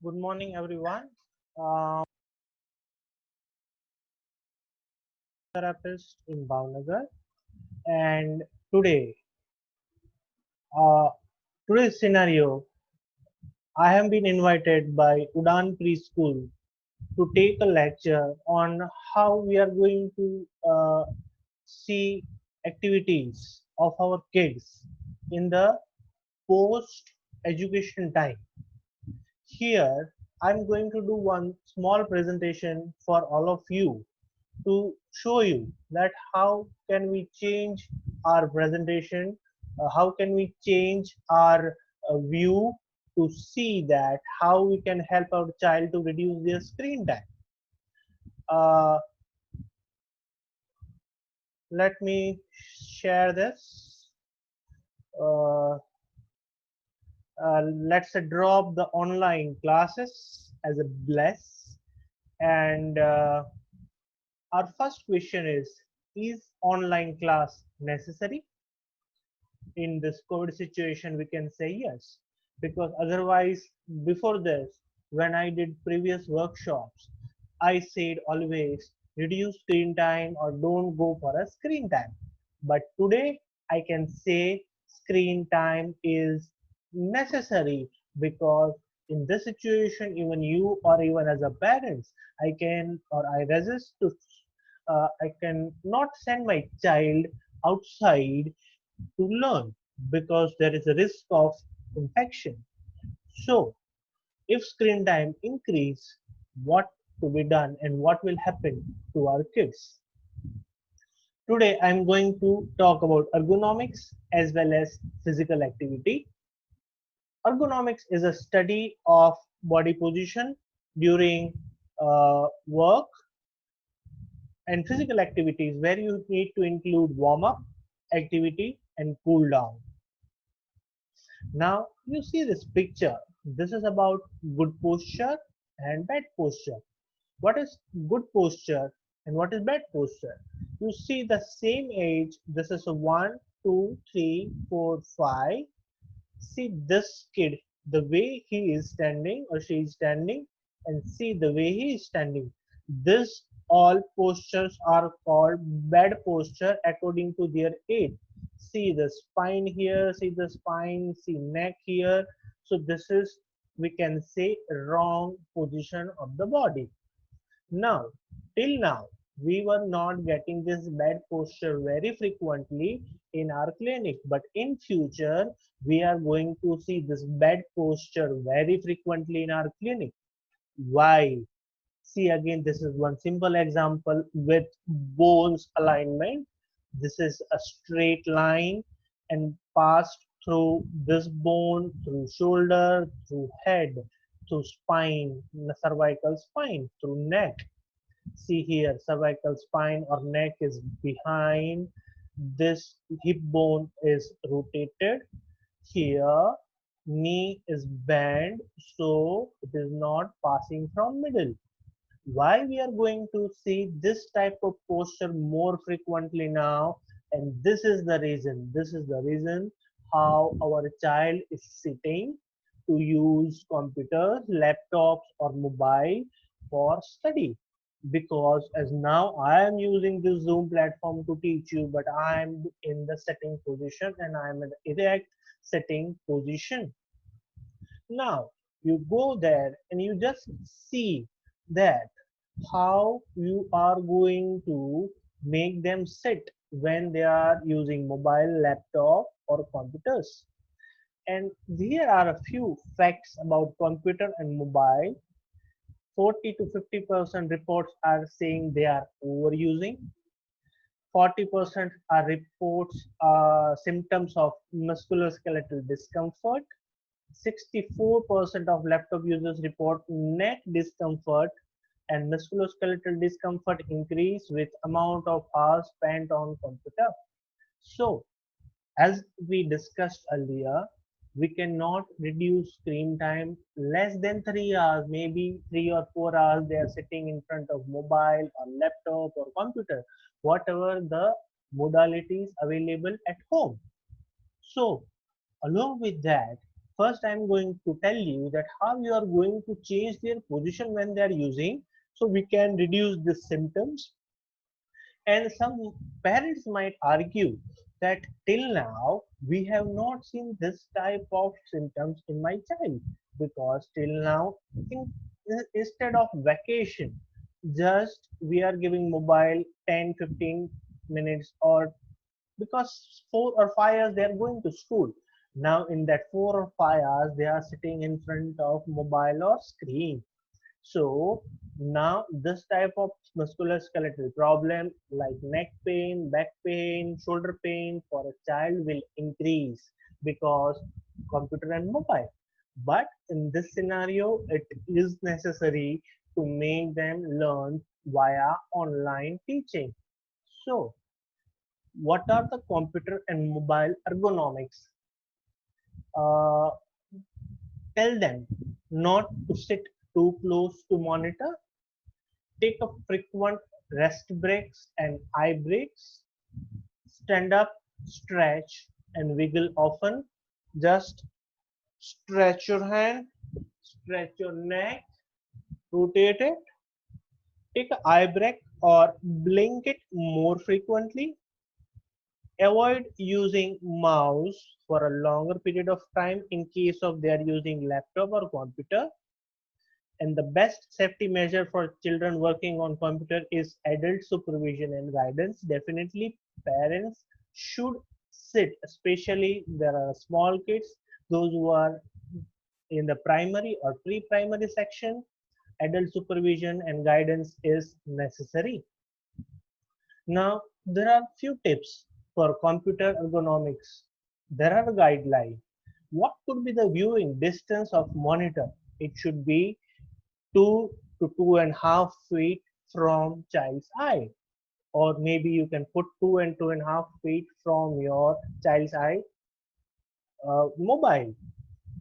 Good morning, everyone. Uh, Therapist in Bhavnagar, and today, uh, today's scenario, I have been invited by UDAAN Preschool to take a lecture on how we are going to see activities of our kids in the post education time. Here, I'm going to do one small presentation for all of you to show you that how can we change our presentation, how can we change our view to see that how we can help our child to reduce their screen time. Uh, Let me share this. Uh, let's drop the online classes as a bless. And our first question is online class necessary? In this COVID situation, we can say yes, because otherwise, before this, when I did previous workshops, I said always reduce screen time or don't go for a screen time. But today, I can say screen time is necessary because in this situation, even you or even as a parents, I can or I resist to, I can not send my child outside to learn because there is a risk of infection. So, if screen time increase, what to be done and what will happen to our kids? Today, I am going to talk about ergonomics as well as physical activity. Ergonomics is a study of body position during work and physical activities where you need to include warm up, activity, and cool down. Now you see this picture. This is about good posture and bad posture. What is good posture and what is bad posture? You see the same age. This is a 1, 2, 3, 4, 5. See this kid, the way he is standing or she is standing, and see the way he is standing. This all postures are called bad posture according to their age. See the spine here, see the spine, see neck here. So this is, we can say, wrong position of the body. Now, till now, we were not getting this bad posture very frequently in our clinic, but in future, we are going to see this bad posture very frequently in our clinic. Why? See again, this is one simple example with bones alignment. This is a straight line and passed through this bone, through shoulder, through head, through spine, cervical spine, through neck. See here, cervical spine or neck is behind. This hip bone is rotated. Here, knee is bent, so it is not passing from middle. Why we are going to see this type of posture more frequently now, and this is the reason how our child is sitting to use computers, laptops or mobile for study, because as now I am using this Zoom platform to teach you, but I am in the sitting position and I am in the erect sitting position. Now you go there and you just see that how you are going to make them sit when they are using mobile, laptop or computers. And here are a few facts about computer and mobile. 40 to 50% reports are saying they are overusing. 40% are reports symptoms of musculoskeletal discomfort. 64% of laptop users report neck discomfort and musculoskeletal discomfort increase with amount of hours spent on computer. So, as we discussed earlier, we cannot reduce screen time less than 3 hours, maybe 3 or 4 hours they are sitting in front of mobile or laptop or computer, whatever the modalities available at home. So, along with that, First, I'm going to tell you that how you are going to change their position when they are using, so we can reduce the symptoms. And some parents might argue that till now we have not seen this type of symptoms in my child, because till now, in, instead of vacation, just we are giving mobile 10-15 minutes, or because 4 or 5 hours they are going to school. Now in that 4 or 5 hours they are sitting in front of mobile or screen. So now this type of musculoskeletal problem like neck pain, back pain, shoulder pain for a child will increase because computer and mobile. But in this scenario, it is necessary to make them learn via online teaching. So what are the computer and mobile ergonomics? Uh, Tell them not to sit too close to monitor. Take a frequent rest breaks and eye breaks. Stand up, stretch, and wiggle often. Just stretch your hand, stretch your neck, rotate it. Take an eye break or blink it more frequently. Avoid using mouse for a longer period of time in case of they are using laptop or computer. And the best safety measure for children working on computer is adult supervision and guidance. Definitely parents should sit, especially there are small kids, those who are in the primary or pre-primary section, adult supervision and guidance is necessary. Now, there are few tips for computer ergonomics. There are guidelines. What could be the viewing distance of monitor? It should be 2 to 2.5 feet from child's eye, or maybe you can put 2 and 2.5 feet from your child's eye. Mobile,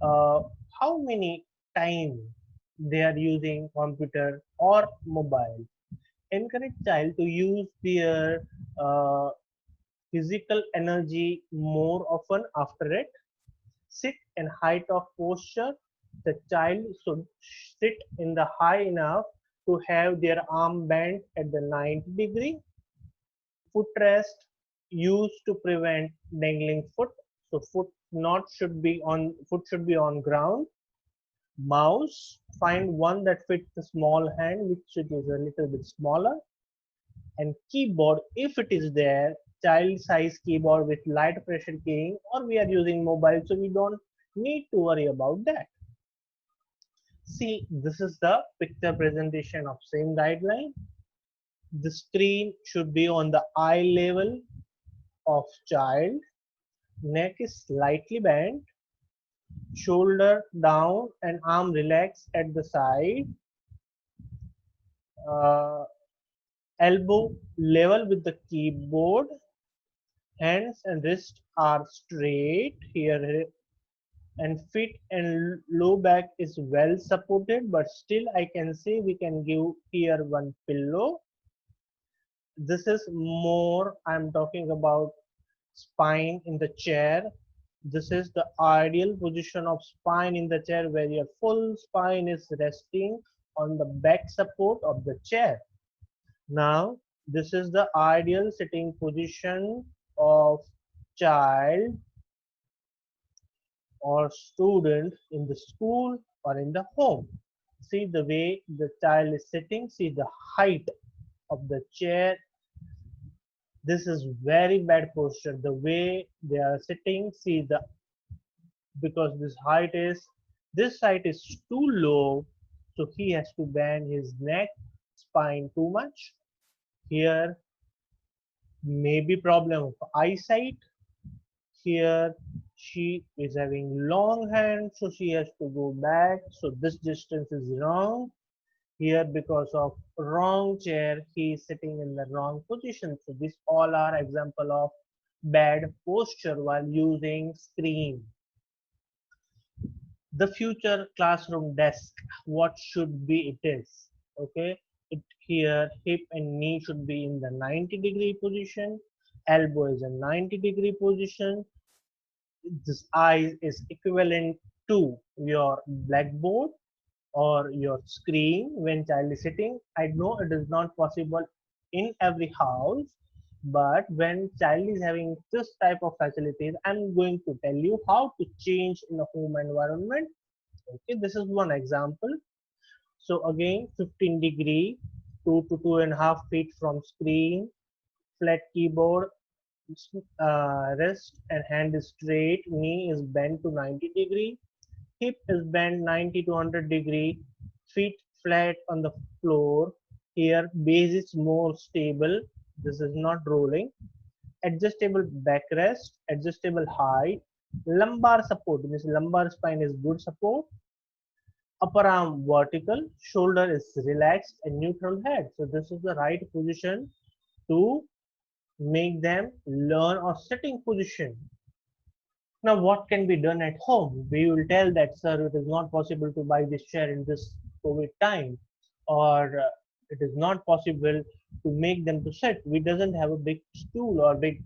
uh, how many time they are using computer or mobile. Encourage child to use their uh, physical energy more often after it. Sit in height of posture. The child should sit in the high enough to have their arm bent at the 90-degree. Footrest used to prevent dangling foot. So foot should be on ground. Mouse, find one that fits the small hand, which it is a little bit smaller. And keyboard, if it is there, child size keyboard with light pressure keying, or we are using mobile, so we don't need to worry about that. See, this is the picture presentation of same guideline. The screen should be on the eye level of child. Neck is slightly bent, shoulder down and arm relaxed at the side. Uh, Elbow level with the keyboard. Hands and wrists are straight here, and feet and low back is well supported, but still I can say we can give here one pillow. This is more, I'm talking about spine in the chair. This is the ideal position of spine in the chair, where your full spine is resting on the back support of the chair. Now, this is the ideal sitting position of child or student in the school or in the home. See the way the child is sitting, see the height of the chair. This is very bad posture. The way they are sitting, see the, because this height is too low, so he has to bend his neck, spine too much. Here maybe problem of eyesight. Here she is having long hands, so she has to go back, so this distance is wrong. Here, because of wrong chair, he is sitting in the wrong position. So these all are example of bad posture while using screen. The future classroom desk, what should be it is. Okay, it here hip and knee should be in the 90-degree position, elbow is a 90-degree position, this eye is equivalent to your blackboard or your screen when child is sitting. I know it is not possible in every house, but when child is having this type of facilities, I'm going to tell you how to change in a home environment. Okay, this is one example. So again, 15 degree, 2 to 2.5 feet from screen, flat keyboard, wrist and hand is straight, knee is bent to 90 degree, hip is bent 90 to 100 degree, feet flat on the floor. Here base is more stable. This is not rolling. Adjustable backrest, adjustable height, lumbar support. This lumbar spine is good support. Upper arm vertical, shoulder is relaxed and neutral head. So this is the right position to make them learn a sitting position. Now, what can be done at home? We will tell that, sir, it is not possible to buy this chair in this COVID time, or it is not possible to make them to sit. We doesn't have a big stool or big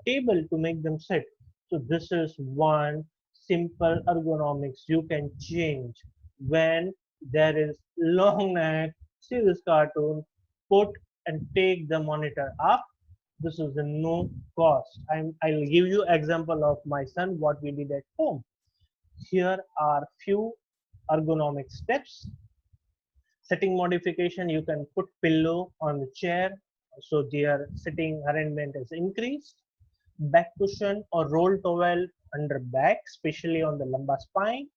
table to make them sit. So this is one simple ergonomics you can change when there is long neck. See this cartoon, put and take the monitor up. This is a no cost. I'll give you example of my son what we did at home. Here are few ergonomic steps. Setting modification, you can put pillow on the chair so their sitting arrangement is increased. Back cushion or roll towel under back, especially on the lumbar spine.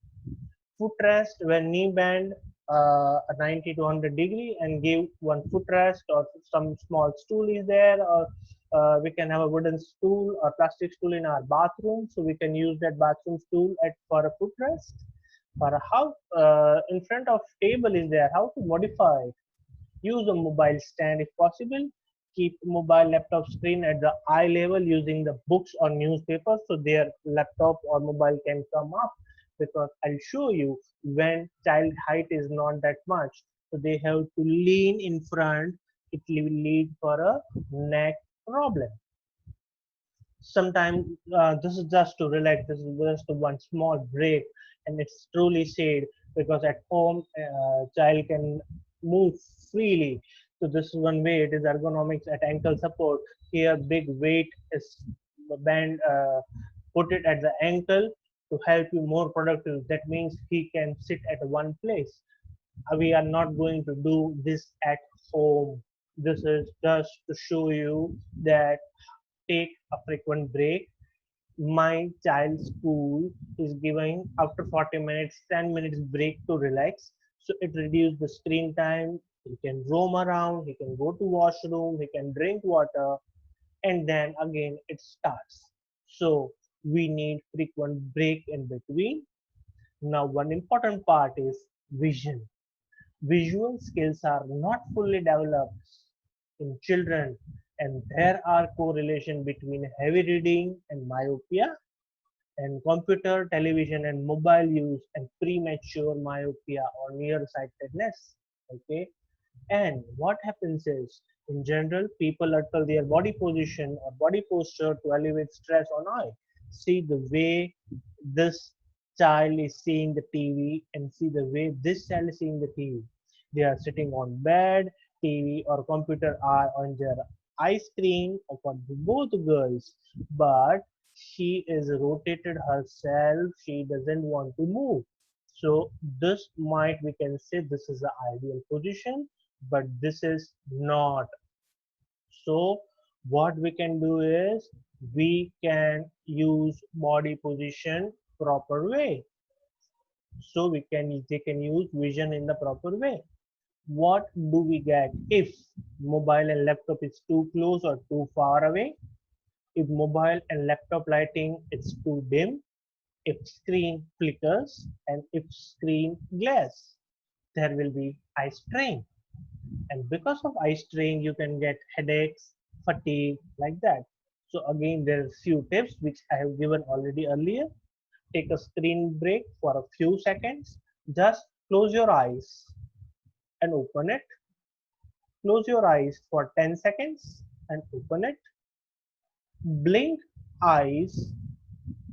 Footrest when knee bend 90 to 100 degree and give one footrest, or some small stool is there, or we can have a wooden stool or plastic stool in our bathroom, so we can use that bathroom stool for a footrest. For how in front of table is there, how to modify it. Use a mobile stand if possible. Keep mobile laptop screen at the eye level using the books or newspapers so their laptop or mobile can come up, because I'll show you when child height is not that much. So they have to lean in front. It will lead for a neck problem. Sometimes this is just to relax. This is just one small break, and it's truly said because at home child can move freely. So this is one way. It is ergonomics at ankle support. Here, big weight is band put it at the ankle to help you more productive. That means he can sit at one place. We are not going to do this at home. This is just to show you that take a frequent break. My child's school is giving after 40 minutes 10 minutes break to relax, so it reduces the screen time. He can roam around, he can go to washroom, he can drink water, and then again it starts. So we need frequent break in between. Now one important part is vision. Visual skills are not fully developed in children, and there are correlation between heavy reading and myopia, and computer, television, and mobile use and premature myopia or nearsightedness. Okay, and what happens is, in general, people alter their body position or body posture to elevate stress on eye. See the way this child is seeing the TV and see the way this child is seeing the TV. They are sitting on bed, TV or computer are on their eye screen for both girls, but she is rotated herself. She doesn't want to move. So this might, we can say this is the ideal position, but this is not. So what we can do is we can use body position proper way. So they can use vision in the proper way. What do we get if mobile and laptop is too close or too far away? If mobile and laptop lighting is too dim, if screen flickers, and if screen glares, there will be eye strain. And because of eye strain, you can get headaches, fatigue, like that. So again, there are few tips which I have given already earlier. Take a screen break for a few seconds. Just close your eyes and open it. Close your eyes for 10 seconds and open it. Blink eyes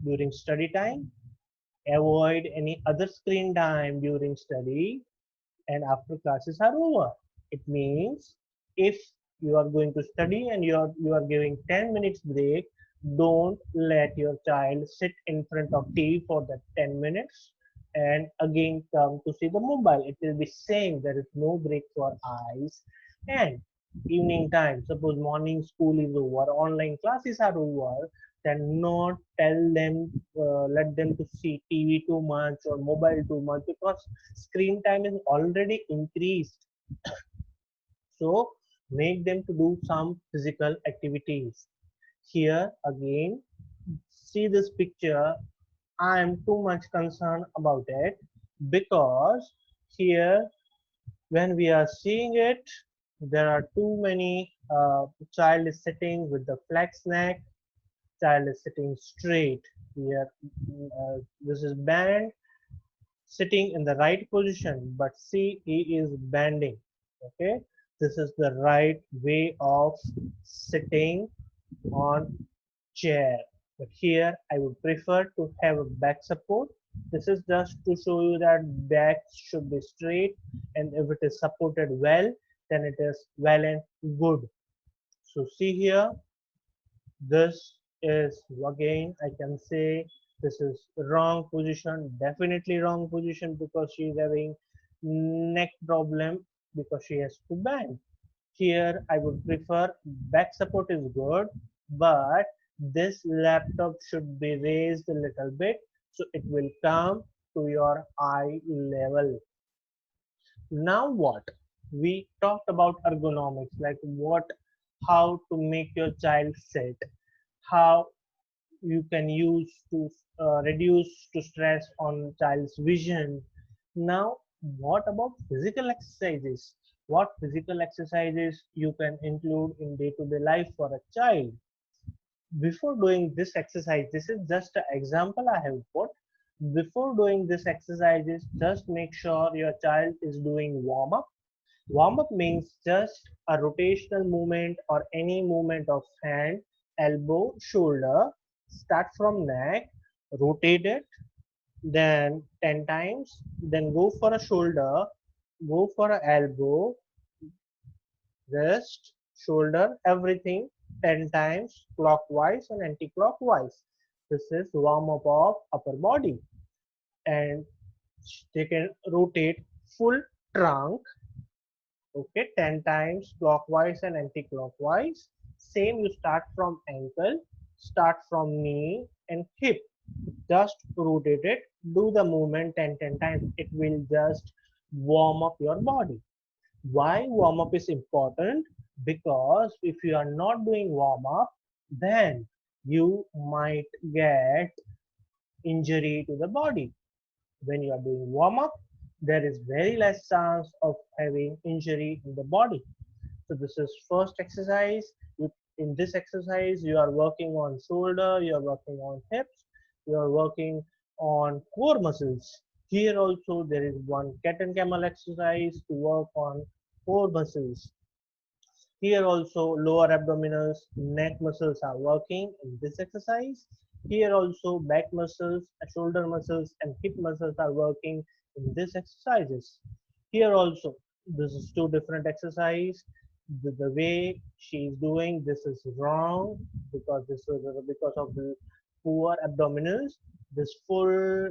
during study time Avoid any other screen time during study and after classes are over. It means if you are going to study and you are giving 10 minutes break, don't let your child sit in front of TV for that 10 minutes and again come to see the mobile. It will be same. There is no break for eyes. And evening time, suppose morning school is over, online classes are over, then not tell them, let them to see TV too much or mobile too much, because screen time is already increased. So make them to do some physical activities. Here again, see this picture. I am too much concerned about it, because here when we are seeing it, there are too many, child is sitting with the flex neck, child is sitting straight here. This is band sitting in the right position, but see, he is bending. Okay, this is the right way of sitting on chair. But here I would prefer to have a back support. This is just to show you that back should be straight, and if it is supported well, then it is well and good. So see here, this is, again I can say, this is wrong position, definitely wrong position, because she is having neck problem, because she has to bend. Here I would prefer back support is good, but this laptop should be raised a little bit so it will come to your eye level. Now what? We talked about ergonomics, like what, how to make your child sit, how you can use to reduce to stress on child's vision. Now, what about physical exercises? What physical exercises you can include in day-to-day life for a child? Before doing this exercise, this is just an example I have put. Before doing this exercises, just make sure your child is doing warm up. Warm up means just a rotational movement or any movement of hand, elbow, shoulder. Start from neck, rotate it, then 10 times, then go for a shoulder, go for a elbow, wrist, shoulder, everything 10 times clockwise and anti-clockwise. This is warm up of upper body, and they can rotate full trunk, okay, 10 times clockwise and anti-clockwise. Same, you start from ankle, start from knee and hip, just rotate it, do the movement 10 times. It will just warm up your body. Why warm up is important? Because if you are not doing warm up, then you might get injury to the body. When you are doing warm up, there is very less chance of having injury in the body. So this is first exercise. In this exercise, you are working on shoulder, you are working on hips, you are working on core muscles. Here also there is one cat and camel exercise to work on core muscles. Here also lower abdominals, neck muscles are working in this exercise. Here also back muscles, shoulder muscles and hip muscles are working in this exercises. Here also, this is two different exercise. The way she is doing this is wrong, because this is because of the poor abdominals. This full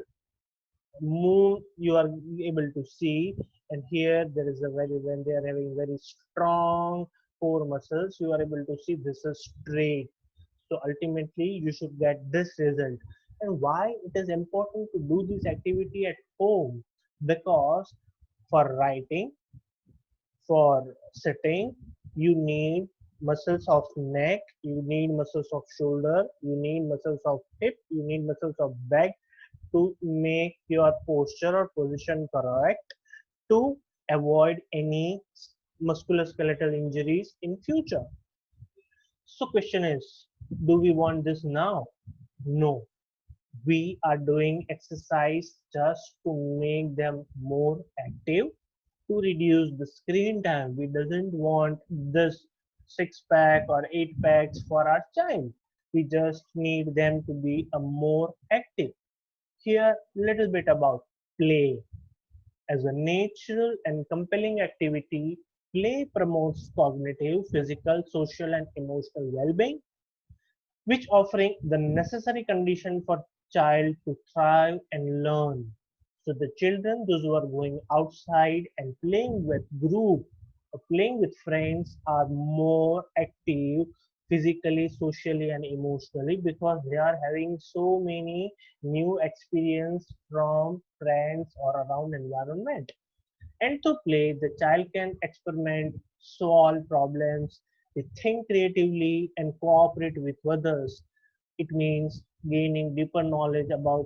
moon you are able to see, and here there is a very, when they are having very strong core muscles, you are able to see this is straight. So ultimately you should get this result. And why it is important to do this activity at home? Because for writing, for sitting, you need muscles of neck, you need muscles of shoulder, you need muscles of hip, you need muscles of back to make your posture or position correct, to avoid any musculoskeletal injuries in future. So question is, do we want this now? No. We are doing exercise just to make them more active, to reduce the screen time. We doesn't want this 6-pack or 8 packs for our child. We just need them to be a more active. Here, little bit about play. As a natural and compelling activity, play promotes cognitive, physical, social, and emotional well-being, which offering the necessary condition for child to thrive and learn. So the children, those who are going outside and playing with group or playing with friends are more active physically, socially and emotionally because they are having so many new experience from friends or around environment. And to play, the child can experiment, solve problems, they think creatively and cooperate with others. It means gaining deeper knowledge about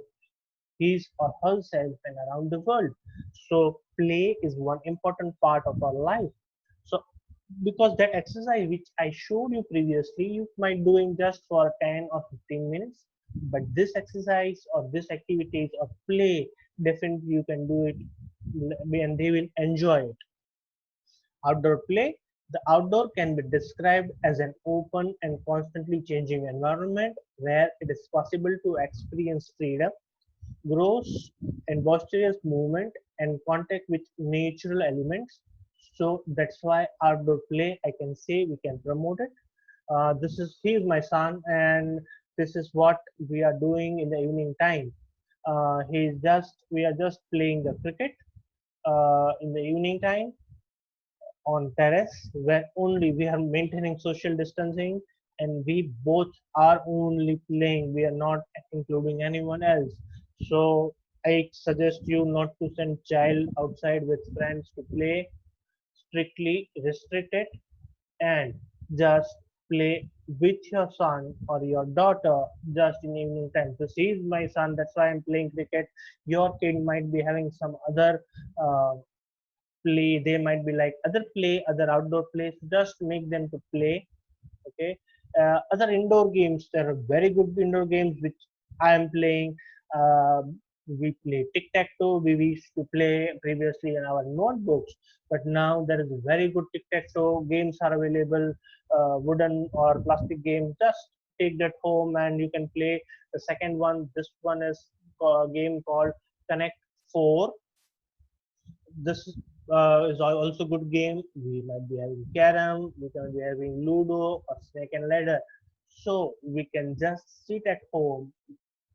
his or herself and around the world. So play is one important part of our life. So because that exercise which I showed you previously, you might doing just for 10 or 15 minutes, but this exercise or this activities of play, definitely you can do it and they will enjoy it. Outdoor play. The outdoor can be described as an open and constantly changing environment where it is possible to experience freedom, growth, and boisterous movement and contact with natural elements. So that's why outdoor play, I can say we can promote it. This is He's my son, and this is what we are doing in the evening time. We are just playing the cricket in the evening time on terrace where only we are maintaining social distancing and we both are only playing, we are not including anyone else. So I suggest you not to send child outside with friends to play. Strictly restrict it and just play with your son or your daughter just in evening time. So see my son, that's why I'm playing cricket. Your kid might be having some other uh, play, they might be like other play, other outdoor plays, just make them to play. Okay. Other indoor games, there are very good indoor games which I am playing. uh, we play tic-tac-toe, we used to play previously in our notebooks, but now there is very good tic-tac-toe games are available. Wooden or plastic game, just take that home and you can play. The second one, this one is a game called Connect 4. This is also good game. We might be having carom, we can be having ludo or snake and ladder. So we can just sit at home.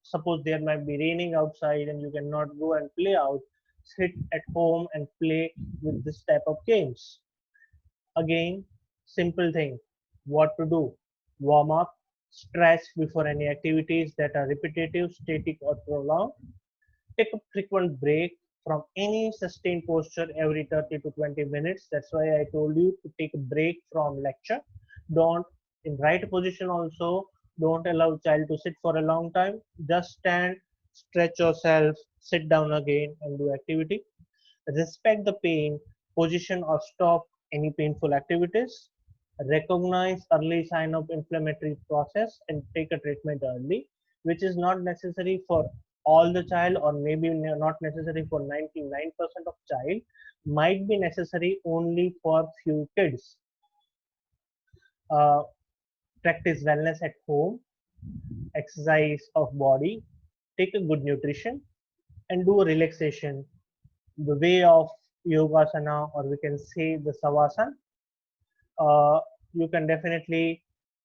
Suppose there might be raining outside and you cannot go and play out, sit at home and play with this type of games. Again, simple thing, what to do: warm up, stretch before any activities that are repetitive, static or prolonged. Take a frequent break from any sustained posture every 30 to 20 minutes. That's why I told you to take a break from lecture. Don't, in right position also, don't allow child to sit for a long time. Just stand, stretch yourself, sit down again and do activity. Respect the pain, position or stop any painful activities. Recognize early sign of inflammatory process and take a treatment early, which is not necessary for all the child or maybe not necessary for 99% of child, might be necessary only for few kids. Uh, Practice wellness at home, exercise of body, take a good nutrition and do a relaxation the way of yogasana or we can say the savasana. uh, you can definitely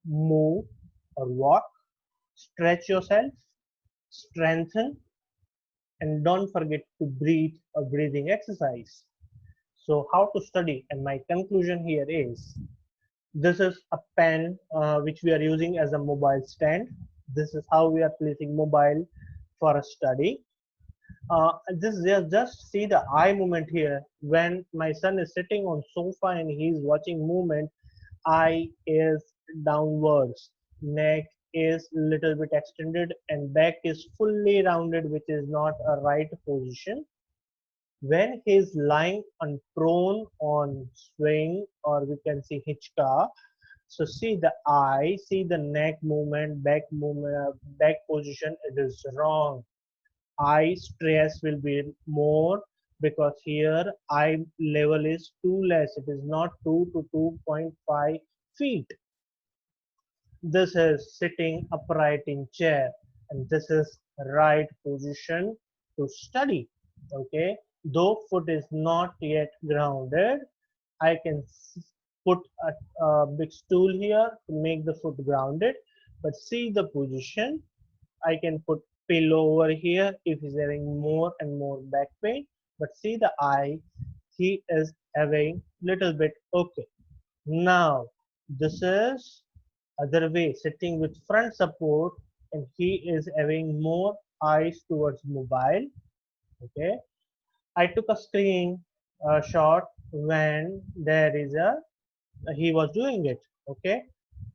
move or walk, stretch yourself, strengthen, and don't forget to breathe or breathing exercise. So, how to study? And my conclusion here is this is a pen which we are using as a mobile stand. This is how we are placing mobile for a study. This just see the eye movement here. When my son is sitting on sofa and he is watching movement, eye is downwards, neck is little bit extended, and back is fully rounded, which is not a right position. When he is lying on prone on swing, or we can see hitchka. So see the eye, see the neck movement, back position. It is wrong. Eye stress will be more because here eye level is too less. It is not 2 to 2.5 feet. This is sitting upright in chair and this is right position to study. Okay, though foot is not yet grounded, I can put a big stool here to make the foot grounded. But see the position. I can put pillow over here if he's having more and more back pain. But see the eye, he is having little bit okay. Now this is other way, sitting with front support, and he is having more eyes towards mobile. Okay, I took a screen shot when there is a he was doing it. Okay,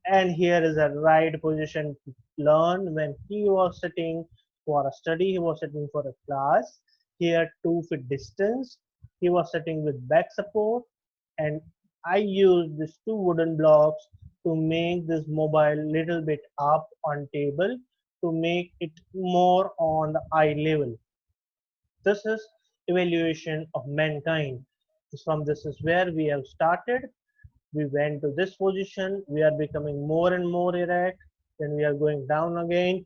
and here is a right position to learn when he was sitting for a study, he was sitting for a class. Here 2 feet distance, he was sitting with back support, and I used these two wooden blocks to make this mobile little bit up on table to make it more on the eye level. This is evaluation of mankind. From this is where we have started. We went to this position, we are becoming more and more erect, then we are going down again,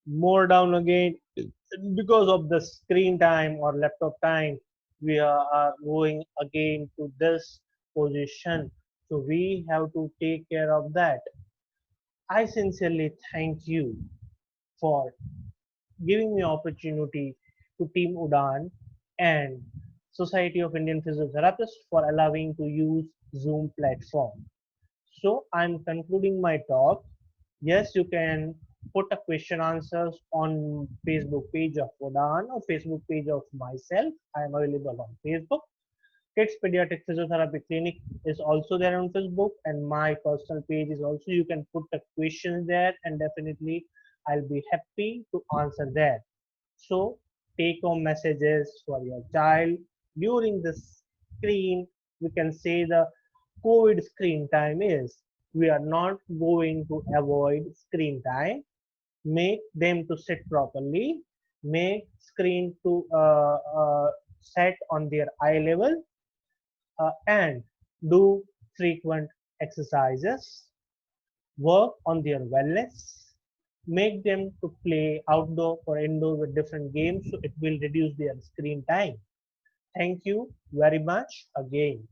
more down again. Because of the screen time or laptop time, we are going again to this position. So we have to take care of that. I sincerely thank you for giving me opportunity to Team UDAAN and Society of Indian Physiotherapists for allowing to use Zoom platform. So I'm concluding my talk. Yes, you can put a question answers on Facebook page of Udan or Facebook page of myself. I am available on Facebook. Kids Pediatric Physiotherapy Clinic is also there on Facebook, and my personal page is also. You can put a question there, and definitely I'll be happy to answer there. So take home messages for your child during this screen. We can say the COVID screen time is. We are not going to avoid screen time. Make them to sit properly. Make screen to set on their eye level, and do frequent exercises. Work on their wellness. Make them to play outdoor or indoor with different games so it will reduce their screen time. Thank you very much again.